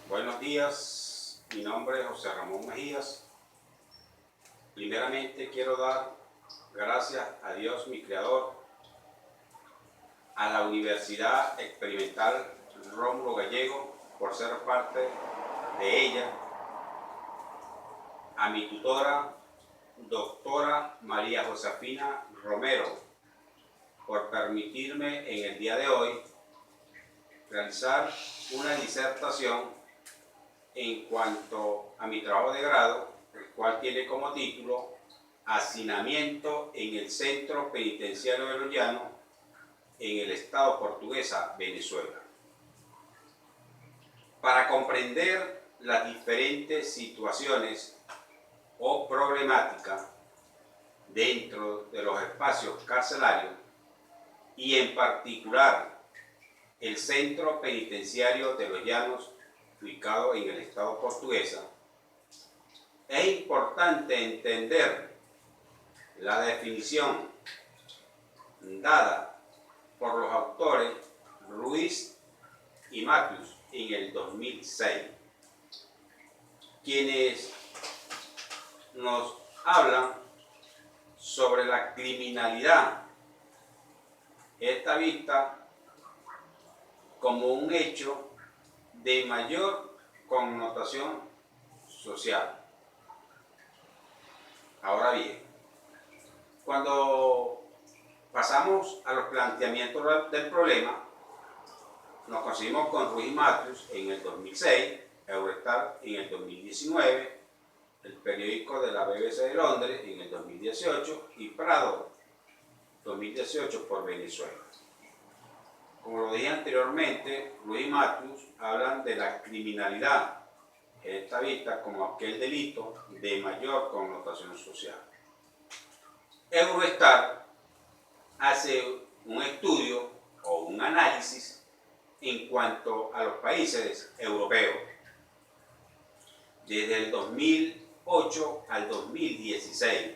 Buenos días, mi nombre es José Ramón Mejías. Primeramente quiero dar gracias a Dios, mi Creador, a la Universidad Experimental Rómulo Gallego por ser parte de ella, a mi tutora, doctora María Josefina Romero, por permitirme en el día de hoy realizar una disertación en cuanto a mi trabajo de grado, el cual tiene como título Hacinamiento en el Centro Penitenciario de Los Llanos en el Estado Portuguesa, Venezuela. Para comprender las diferentes situaciones o problemáticas dentro de los espacios carcelarios y en particular el Centro Penitenciario de Los Llanos, ubicado en el Estado Portuguesa, es importante entender la definición dada por los autores Ruiz y Matius en el 2006, quienes nos hablan sobre la criminalidad, esta vista como un hecho de mayor connotación social. Ahora bien, cuando pasamos a los planteamientos del problema, nos conseguimos con Ruiz y Matius en el 2006, Eurostat en el 2019, el periódico de la BBC de Londres en el 2018 y Prado 2018 por Venezuela. Como lo dije anteriormente, Ruiz y Matius hablan de la criminalidad, esta vista como aquel delito de mayor connotación social. Eurostat hace un estudio o un análisis en cuanto a los países europeos desde el 2008 al 2016,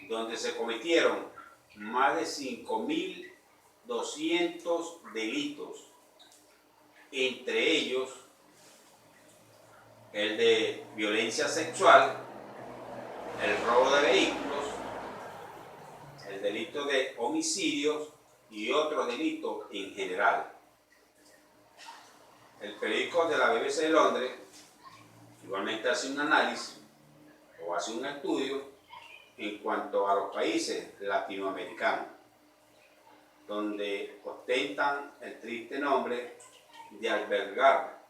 donde se cometieron más de 5.200 delitos, entre ellos el de violencia sexual, el robo de vehículos, el delito de homicidios y otros delitos en general. El periódico de la BBC de Londres igualmente hace un análisis o hace un estudio en cuanto a los países latinoamericanos, donde ostentan el triste nombre de albergar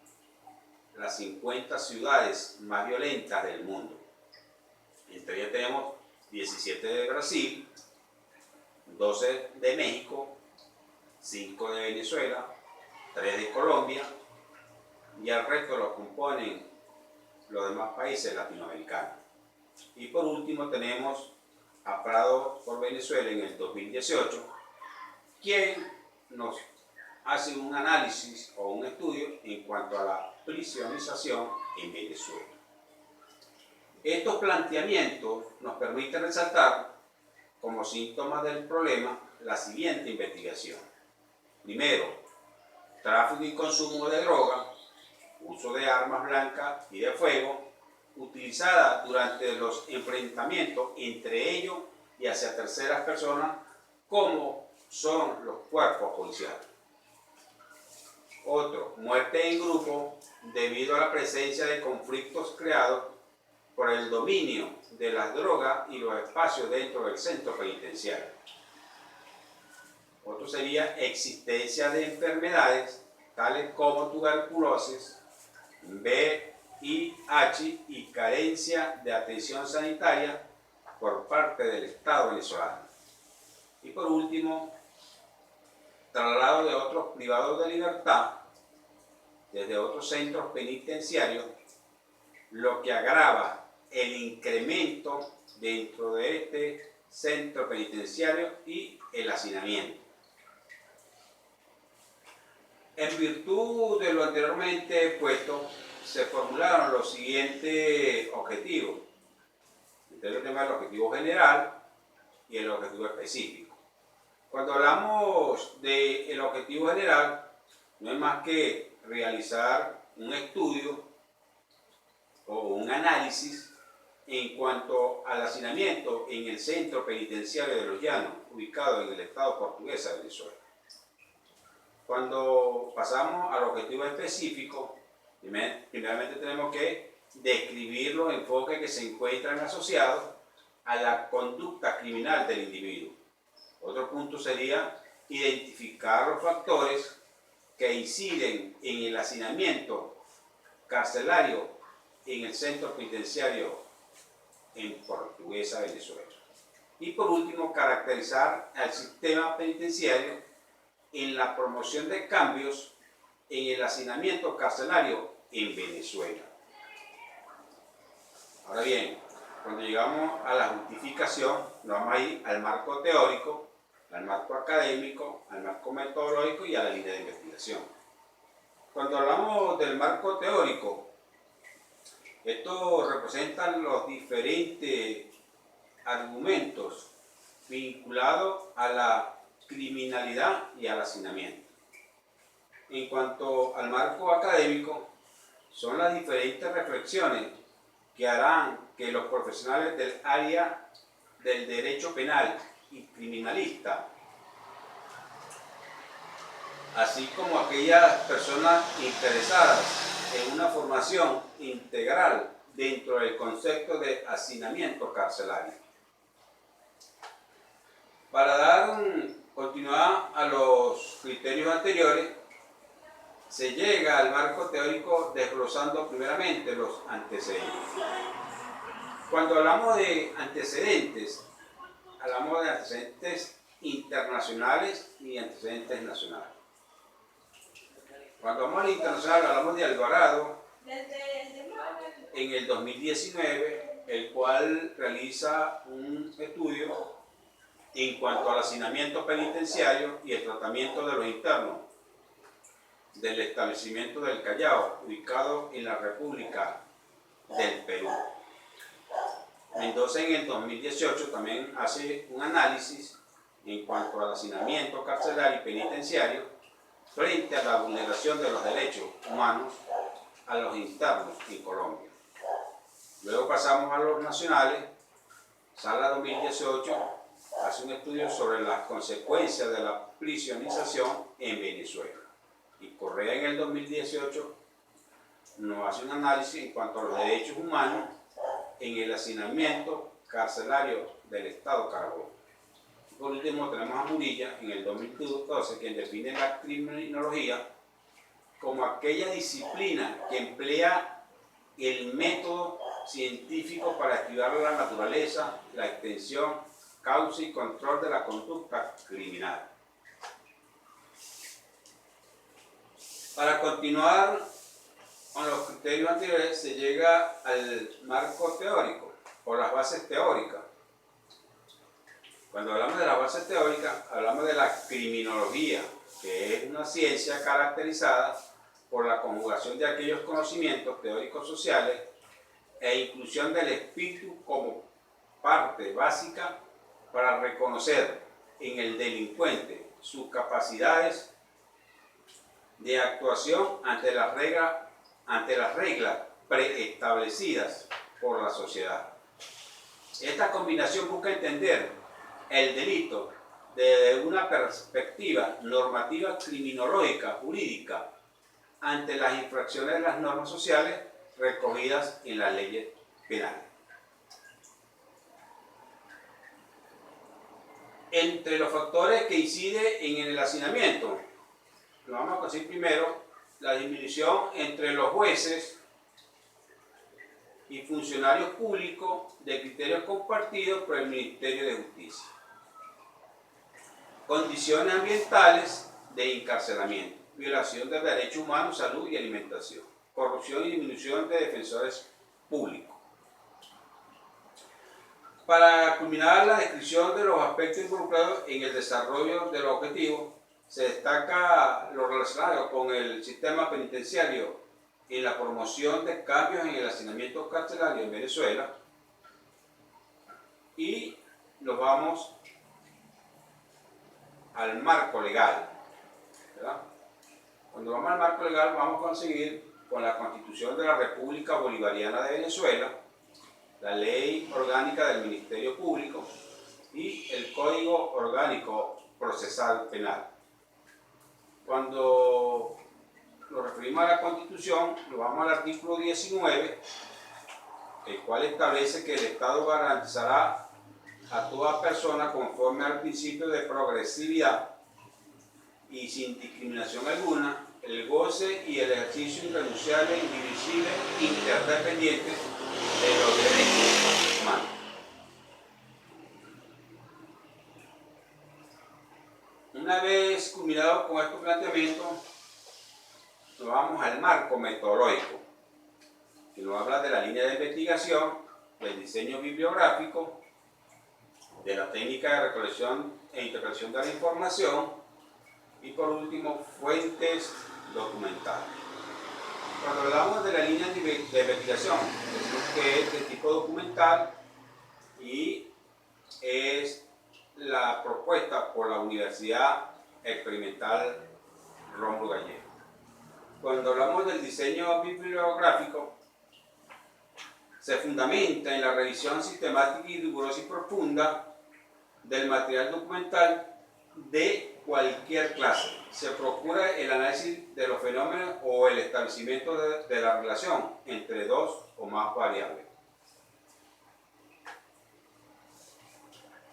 las 50 ciudades más violentas del mundo. Entre ellas tenemos 17 de Brasil, 12 de México, 5 de Venezuela, 3 de Colombia y el resto lo componen los demás países latinoamericanos. Y por último tenemos a Prado por Venezuela en el 2018, quien nos hace un análisis o un estudio en cuanto a la prisionización en Venezuela. Estos planteamientos nos permiten resaltar como síntomas del problema la siguiente investigación. Primero, tráfico y consumo de droga, uso de armas blancas y de fuego, utilizadas durante los enfrentamientos entre ellos y hacia terceras personas, como son los cuerpos policiales. Otro, muerte en grupo debido a la presencia de conflictos creados por el dominio de las drogas y los espacios dentro del centro penitenciario. Otro sería existencia de enfermedades tales como tuberculosis, VIH y carencia de atención sanitaria por parte del Estado venezolano. Y por último, traslado de otros privados de libertad desde otros centros penitenciarios, lo que agrava el incremento dentro de este centro penitenciario y el hacinamiento. En virtud de lo anteriormente expuesto, se formularon los siguientes objetivos. Entonces, el tema del objetivo general y el objetivo específico. Cuando hablamos del objetivo general, no es más que realizar un estudio o un análisis en cuanto al hacinamiento en el centro penitenciario de Los Llanos, ubicado en el estado portugués de Venezuela. Cuando pasamos al objetivo específico, primeramente tenemos que describir los enfoques que se encuentran asociados a la conducta criminal del individuo. Otro punto sería identificar los factores que inciden en el hacinamiento carcelario en el centro penitenciario en Portuguesa, Venezuela. Y por último, caracterizar al sistema penitenciario en la promoción de cambios en el hacinamiento carcelario en Venezuela. Ahora bien, cuando llegamos a la justificación, nos vamos a ir al marco teórico, al marco académico, al marco metodológico y a la línea de investigación. Cuando hablamos del marco teórico, esto representa los diferentes argumentos vinculados a la criminalidad y al hacinamiento. En cuanto al marco académico, son las diferentes reflexiones que harán que los profesionales del área del derecho penal y criminalista, así como aquellas personas interesadas en una formación integral dentro del concepto de hacinamiento carcelario. Para dar continuidad a los criterios anteriores, se llega al marco teórico desglosando primeramente los antecedentes. Cuando hablamos de antecedentes, hablamos de antecedentes internacionales y antecedentes nacionales. Cuando hablamos de internacional, hablamos de Alvarado en el 2019, el cual realiza un estudio en cuanto al hacinamiento penitenciario y el tratamiento de los internos del establecimiento del Callao, ubicado en la República del Perú. Mendoza en el 2018 también hace un análisis en cuanto al hacinamiento carcelario y penitenciario frente a la vulneración de los derechos humanos a los internos en Colombia. Luego pasamos a los nacionales. Sala 2018 hace un estudio sobre las consecuencias de la prisionización en Venezuela. Y Correa en el 2018 nos hace un análisis en cuanto a los derechos humanos en el hacinamiento carcelario del Estado Carabobo. Por último tenemos a Murilla en el 2012, quien define la criminología como aquella disciplina que emplea el método científico para estudiar la naturaleza, la extensión, causa y control de la conducta criminal. Para continuar con los criterios anteriores, se llega al marco teórico o las bases teóricas. Cuando hablamos de las bases teóricas, hablamos de la criminología, que es una ciencia caracterizada por la conjugación de aquellos conocimientos teóricos sociales e inclusión del espíritu como parte básica para reconocer en el delincuente sus capacidades de actuación ante las reglas preestablecidas por la sociedad. Esta combinación busca entender el delito desde una perspectiva normativa criminológica jurídica ante las infracciones de las normas sociales recogidas en las leyes penales. Entre los factores que inciden en el hacinamiento, lo vamos a decir primero, la disminución entre los jueces y funcionarios públicos de criterios compartidos por el Ministerio de Justicia. Condiciones ambientales de encarcelamiento, violación de derechos humanos, salud y alimentación, corrupción y disminución de defensores públicos. Para culminar la descripción de los aspectos involucrados en el desarrollo de los objetivos, se destaca lo relacionado con el sistema penitenciario en la promoción de cambios en el hacinamiento carcelario en Venezuela, y nos vamos al marco legal, ¿verdad? Cuando vamos al marco legal vamos a conseguir con la Constitución de la República Bolivariana de Venezuela, la Ley Orgánica del Ministerio Público y el Código Orgánico Procesal Penal. Cuando nos referimos a la Constitución, nos vamos al artículo 19, el cual establece que el Estado garantizará a toda persona conforme al principio de progresividad y sin discriminación alguna el goce y el ejercicio irrenunciable, indivisible, interdependiente de los derechos humanos. Una vez culminado con estos planteamientos, nos vamos al marco metodológico, que nos habla de la línea de investigación, del diseño bibliográfico, de la técnica de recolección e interpretación de la información y por último, fuentes documentales. Cuando hablamos de la línea de investigación, decimos que es de tipo documental y es la propuesta por la Universidad Experimental Rómulo Gallegos. Cuando hablamos del diseño bibliográfico, se fundamenta en la revisión sistemática y rigurosa y profunda del material documental de cualquier clase. Se procura el análisis de los fenómenos o el establecimiento de la relación entre dos o más variables.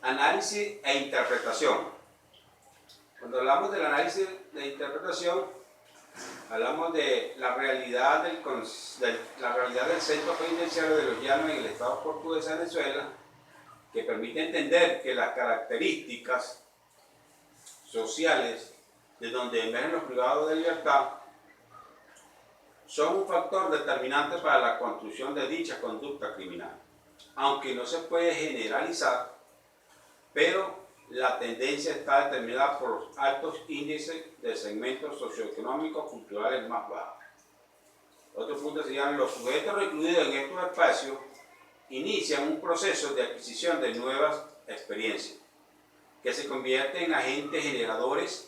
Análisis e interpretación. Cuando hablamos del análisis de interpretación, hablamos de la realidad del centro penitenciario de Los Llanos en el Estado portugués de Venezuela, que permite entender que las características sociales de donde emergen los privados de libertad son un factor determinante para la construcción de dicha conducta criminal, aunque no se puede generalizar, pero la tendencia está determinada por los altos índices de segmentos socioeconómicos culturales más bajos. Otro punto sería: los sujetos recluidos en estos espacios inician un proceso de adquisición de nuevas experiencias, que se convierten en agentes generadores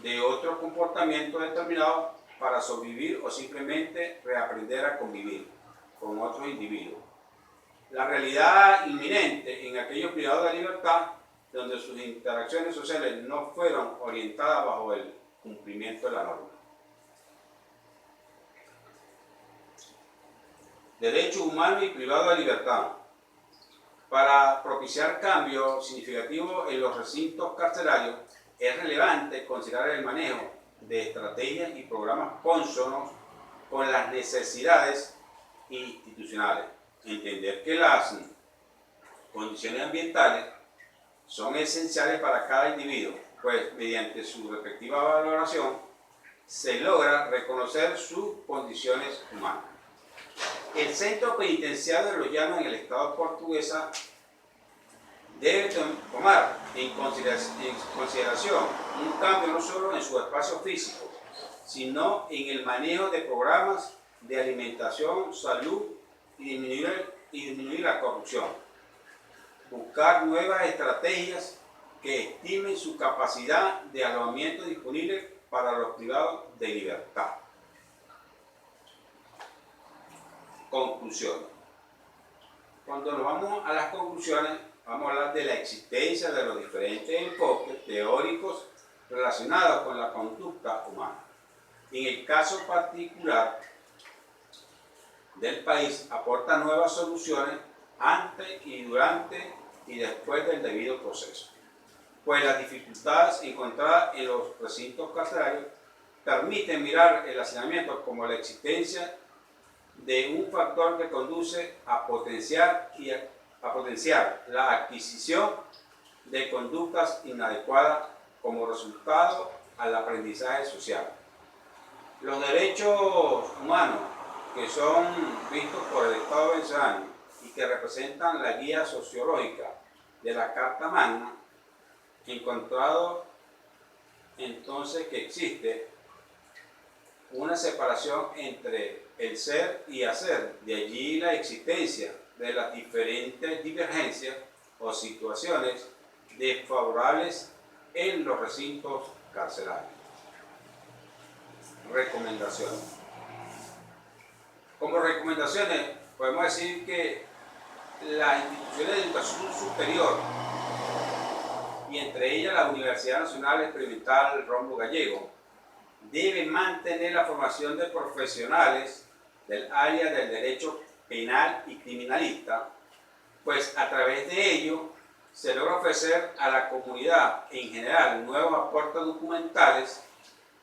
de otro comportamiento determinado para sobrevivir o simplemente reaprender a convivir con otros individuos. La realidad inminente en aquellos privados de libertad donde sus interacciones sociales no fueron orientadas bajo el cumplimiento de la norma. Derechos humanos y privados de libertad. Para propiciar cambios significativos en los recintos carcelarios, es relevante considerar el manejo de estrategias y programas cónsonos con las necesidades institucionales. Entender que las condiciones ambientales son esenciales para cada individuo, pues mediante su respectiva valoración se logra reconocer sus condiciones humanas. El centro penitenciario de Los Llanos en el Estado portuguesa debe tomar en consideración un cambio no solo en su espacio físico, sino en el manejo de programas de alimentación, salud y disminuir la corrupción. Buscar nuevas estrategias que estimen su capacidad de alojamiento disponible para los privados de libertad. Conclusiones. Cuando nos vamos a las conclusiones, vamos a hablar de la existencia de los diferentes enfoques teóricos relacionados con la conducta humana. En el caso particular del país, aporta nuevas soluciones antes y durante y después del debido proceso, pues las dificultades encontradas en los recintos carcelarios permiten mirar el hacinamiento como la existencia de un factor que conduce a potenciar la adquisición de conductas inadecuadas como resultado al aprendizaje social. Los derechos humanos que son vistos por el Estado venezolano y que representan la guía sociológica de la Carta Magna, encontrado entonces que existe una separación entre el ser y hacer, de allí la existencia de las diferentes divergencias o situaciones desfavorables en los recintos carcelarios. Recomendaciones. Como recomendaciones, podemos decir que las instituciones de educación superior, y entre ellas la Universidad Nacional Experimental Rómulo Gallego, deben mantener la formación de profesionales del área del derecho penal y criminalista, pues a través de ello se logra ofrecer a la comunidad en general nuevos aportes documentales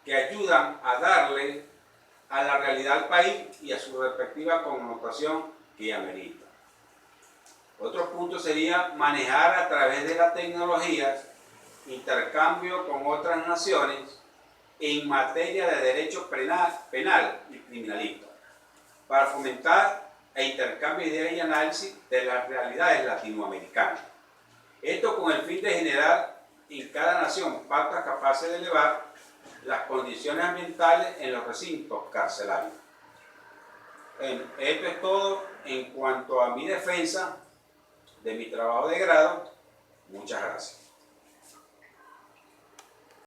que ayudan a darle a la realidad del país y a su respectiva connotación que amerita. Otro punto sería manejar a través de las tecnologías intercambio con otras naciones en materia de derecho penal y criminalista, para fomentar el intercambio de ideas y análisis de las realidades latinoamericanas. Esto con el fin de generar en cada nación pautas capaces de elevar las condiciones ambientales en los recintos carcelarios. Esto es todo en cuanto a mi defensa de mi trabajo de grado. Muchas gracias.